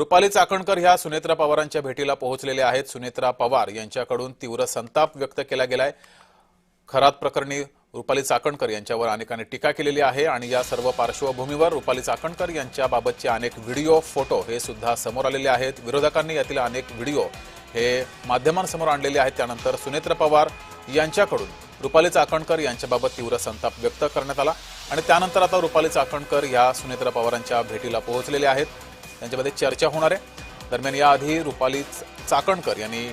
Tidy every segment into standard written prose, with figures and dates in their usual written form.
रुपाली चाकणकर ह्या सुनेत्रा पवारांच्या भेटीला पोहोचलेल्या आहेत। सुनेत्रा पवार यांच्याकडून तीव्र संताप व्यक्त केला गेलाय। खरात प्रकरणी रुपाली चाकणकर यांच्यावर अनेकांनी टीका केलेली आहे आणि या सर्व पार्श्वभूमीवर रुपाली चाकणकर यांच्याबाबतचे अनेक व्हिडिओ फोटो हे सुद्धा समोर आलेले आहेत। विरोधकांनी यातील अनेक व्हिडिओ हे माध्यमांसमोर आणलेले आहेत। त्यानंतर सुनेत्रा पवार यांच्याकडून रुपाली चाकणकर यांच्याबाबत तीव्र संताप व्यक्त करण्यात आला आणि त्यानंतर आता रुपाली चाकणकर या सुनेत्रा पवारांच्या भेटीला पोहोचलेले आहेत। त्यांच्यामध्ये चर्चा होणार आहे। दरम्यान याआधी रुपाली चाकणकर यांनी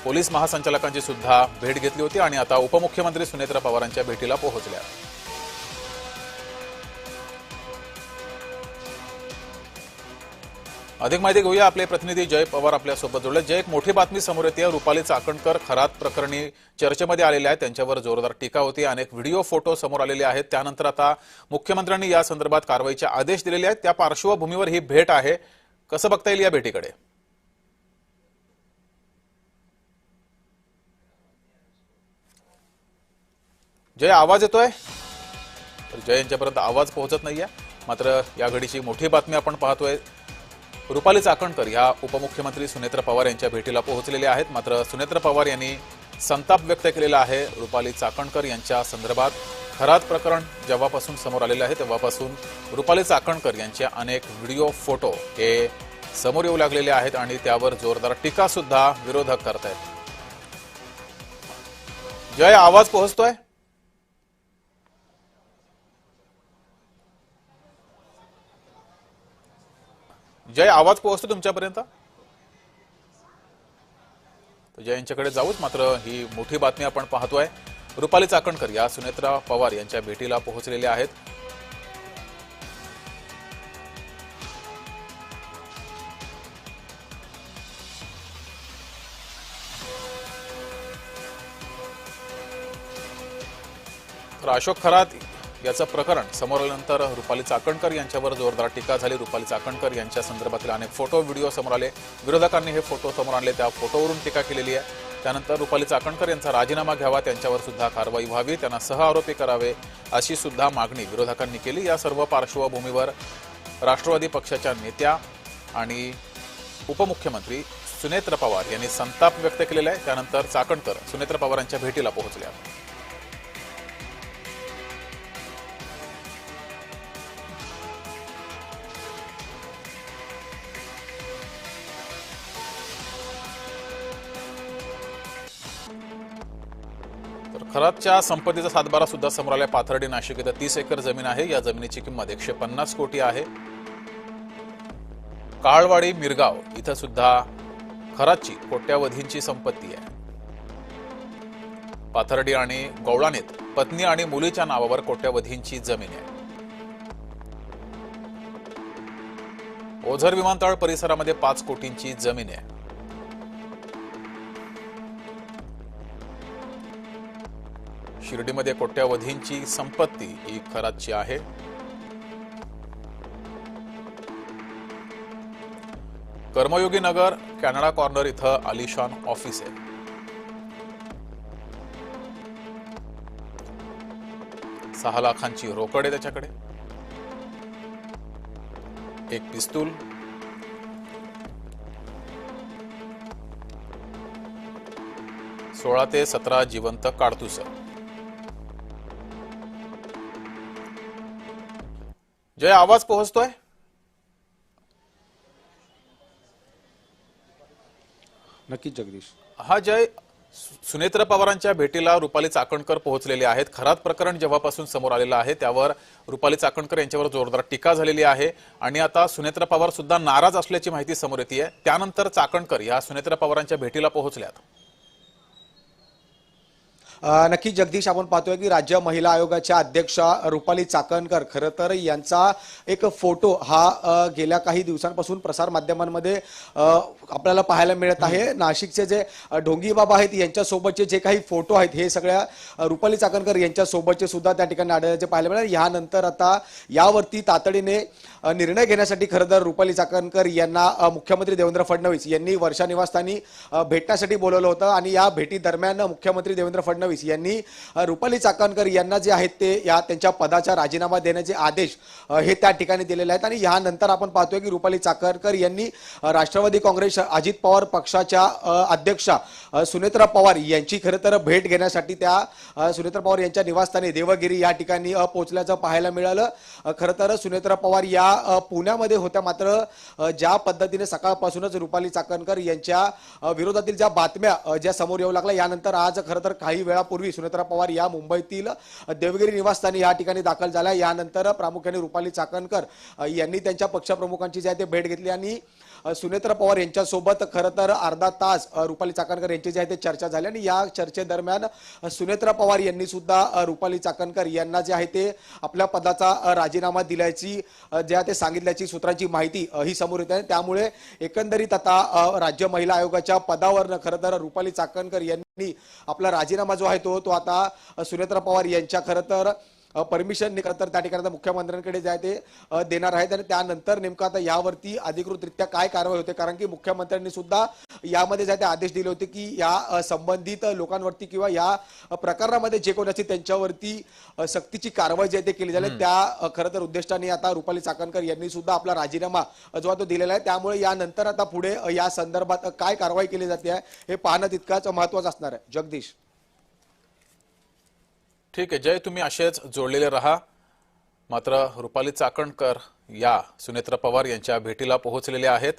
पोलीस महासंचालकांची सुद्धा भेट घेतली होती आणि आता उपमुख्यमंत्री सुनेत्रा पवारांच्या भेटीला पोहोचल्या। अधिक माहिती घेऊया, आपले प्रतिनिधी जय पवार आपल्यासोबत जोडले। जय, एक मोठी बातमी समोर येते। रुपाली चाकणकर खरात प्रकरणी चर्चेमध्ये आलेल्या आहेत, त्यांच्यावर जोरदार टीका होती, अनेक व्हिडिओ फोटो समोर आलेले आहेत। त्यानंतर आता मुख्यमंत्र्यांनी या संदर्भात कारवाईचे आदेश दिलेले आहेत। त्या पार्श्वभूमीवर ही भेट आहे, कसं बघता येईल या भेटीकडे? जय, आवाज येतोय? तर जय यांच्यापर्यंत आवाज पोहोचत नाहीये। मात्र या घडीची मोठी बातमी आपण पाहतोय, रुपाली चाकणकर ह्या उपमुख्यमंत्री सुनेत्रा पवार यांच्या भेटीला पोहोचलेले आहेत। मात्र सुनेत्रा पवार यांनी संताप व्यक्त केलेला आहे रुपाली चाकणकर यांच्या संदर्भात। खरात प्रकरण जेव्हापासून समोर आलेलं आहे तेव्हापासून रुपाली चाकणकर यांचे अनेक व्हिडिओ फोटो हे समोर येऊ लागलेले आहेत आणि त्यावर जोरदार टीका सुद्धा विरोधक करतायत। जय, आवाज पोहोचतोय? जय, आवाज पोहोचतो तुमच्यापर्यंत? जय यांच्याकडे जाऊच। मात्र ही मोठी बातमी आपण पाहतोय, रुपाली चाकणकर या सुनेत्रा पवार यांच्या भेटीला पोहोचलेल्या आहेत। तर अशोक खरात याचं प्रकरण समोर आल्यानंतर रुपाली चाकणकर यांच्यावर जोरदार टीका झाली। रुपाली चाकणकर यांच्या संदर्भातील अनेक फोटो व्हिडिओ समोर आले। विरोधकांनी हे फोटो समोर आणले, त्या फोटोवरून टीका केलेली आहे। त्यानंतर रुपाली चाकणकर यांचा राजीनामा घ्यावा, त्यांच्यावर सुद्धा कारवाई व्हावी, त्यांना सहआरोपी करावे अशी सुद्धा मागणी विरोधकांनी केली। या सर्व पार्श्वभूमीवर राष्ट्रवादी पक्षाच्या नेत्या आणि उपमुख्यमंत्री सुनेत्रा पवार यांनी संताप व्यक्त केलेला आहे। त्यानंतर चाकणकर सुनेत्रा पवारांच्या भेटीला पोहोचल्या। खरातच्या संपत्तीचा सातबारा सुद्धा समोर आलाय। पाथर्डी नाशिक इथं 30 एकर जमीन आहे। या जमिनीची किंमत 150 कोटी आहे। काळवाडी मिरगाव इथं सुद्धा खरातची कोट्यावधींची संपत्ती आहे। पाथर्डी आणि गवळाणीत पत्नी आणि मुलीच्या नावावर कोट्यावधींची जमीन आहे। ओझर विमानतळ परिसरामध्ये 5 कोटींची जमीन आहे। शिर्डीमध्ये कोट्यावधींची संपत्ती ही खरातची आहे। कर्मयोगी नगर कॅनडा कॉर्नर इथं आलिशान ऑफिस आहे। $6 लाखांची रोकड आहे त्याच्याकडे, एक पिस्तूल, सोळा ते 17 जिवंत काडतुस। जय, आवाज पोहोचतोय? नक्कीच जगदीश। हा जय, सुनेत्रा पवारांच्या भेटीला रुपाली चाकणकर पोहोचलेले आहेत। खरात प्रकरण जेव्हापासून समोर आलेलं आहे त्यावर रुपाली चाकणकर यांच्यावर जोरदार टीका झालेली आहे आणि आता सुनेत्रा पवार सुद्धा नाराज असल्याची माहिती समोर येते। त्यानंतर चाकणकर या सुनेत्रा पवारांच्या भेटीला पोहोचल्यात। नक्की जगदीश, आपण पाहतोय की राज्य महिला आयोगाच्या अध्यक्षा रुपाली चाकणकर खरं तर यांचा एक फोटो हा गेल्या काही दिवसांपासून प्रसार माध्यमांमध्ये आपल्याला पाहायला मिळत आहे। नाशिकचे जे ढोंगी बाबा आहेत यांच्यासोबतचे जे काही फोटो आहेत हे सगळ्या रुपाली चाकणकर यांच्यासोबतचे सुद्धा त्या ठिकाणी आढळल्याचे पाहायला मिळाले। यानंतर आता यावरती तातडीने निर्णय घेण्यासाठी खरं तर रुपाली चाकणकर यांना मुख्यमंत्री देवेंद्र फडणवीस यांनी वर्षा निवासस्थानी भेटण्यासाठी बोलवलं होतं आणि या भेटी दरम्यान मुख्यमंत्री देवेंद्र फडणवीस फडणवीस यांनी रुपाली चाकणकर यांना जे आहेत ते या त्यांच्या पदाचा राजीनामा देण्याचे आदेश हे त्या ठिकाणी दिलेले आहेत आणि यानंतर आपण पाहतोय की रुपाली चाकणकर यांनी राष्ट्रवादी काँग्रेस अजित पवार पक्षाच्या अध्यक्षा सुनेत्रा पवार यांची खरं तर भेट घेण्यासाठी त्या सुनेत्रा पवार यांच्या निवासस्थानी देवगिरी या ठिकाणी पोहोचल्याचं पाहायला मिळालं। खरं तर सुनेत्रा पवार या पुण्यामध्ये होत्या, मात्र ज्या पद्धतीने सकाळपासूनच रुपाली चाकणकर यांच्या विरोधातील ज्या बातम्या ज्या समोर येऊ लागल्या, यानंतर आज खरं तर काही वेळापूर्वी सुनेत्रा पवार या मुंबईतील देवगिरी निवासस्थानी या ठिकाणी दाखल झाल्या। यानंतर प्रामुख्याने रुपाली चाकणकर यांनी त्यांच्या पक्षप्रमुखांची जी आहे ते भेट घेतली आणि सुनेत्रा पवार यांच्यासोबत खरं तर अर्धा तास रुपाली चाकणकर यांची जी आहे ते चर्चा झाली आणि या चर्चेदरम्यान सुनेत्रा पवार यांनी सुद्धा रुपाली चाकणकर यांना जे आहे ते आपल्या पदाचा राजीनामा दिल्याची जे आहे ते सांगितल्याची सूत्रांची माहिती ही समोर येत आहे। त्यामुळे एकंदरीत आता राज्य महिला आयोगाच्या पदावरनं खरं तर रुपाली चाकणकर यांनी आपला राजीनामा जो आहे तो आता सुनेत्रा पवार यांच्या खरं तर परमिशन तर त्या ठिकाणी मुख्यमंत्र्यांकडे जे आहे ते देणार आहेत आणि त्यानंतर नेमकं आता यावरती अधिकृतरित्या काय कारवाई होते, कारण की मुख्यमंत्र्यांनी सुद्धा यामध्ये जे आहे ते आदेश दिले होते की या संबंधित लोकांवरती किंवा या प्रकरणामध्ये जे कोणी असतील त्यांच्यावरती सक्तीची कारवाई जी आहे ते केली जाईल। त्या खरं तर उद्दिष्टाने आता रुपाली चाकणकर यांनी सुद्धा आपला राजीनामा जो आहे तो दिलेला आहे। त्यामुळे यानंतर आता पुढे या संदर्भात काय कारवाई केली जाते हे पाहणं तितकंच महत्त्वाचं असणार आहे। जगदीश, ठीक आहे जय, तुम्ही असेच जोडलेले रहा। मात्र रुपाली चाकणकर या सुनेत्रा पवार यांच्या भेटीला पोहोचलेले आहेत।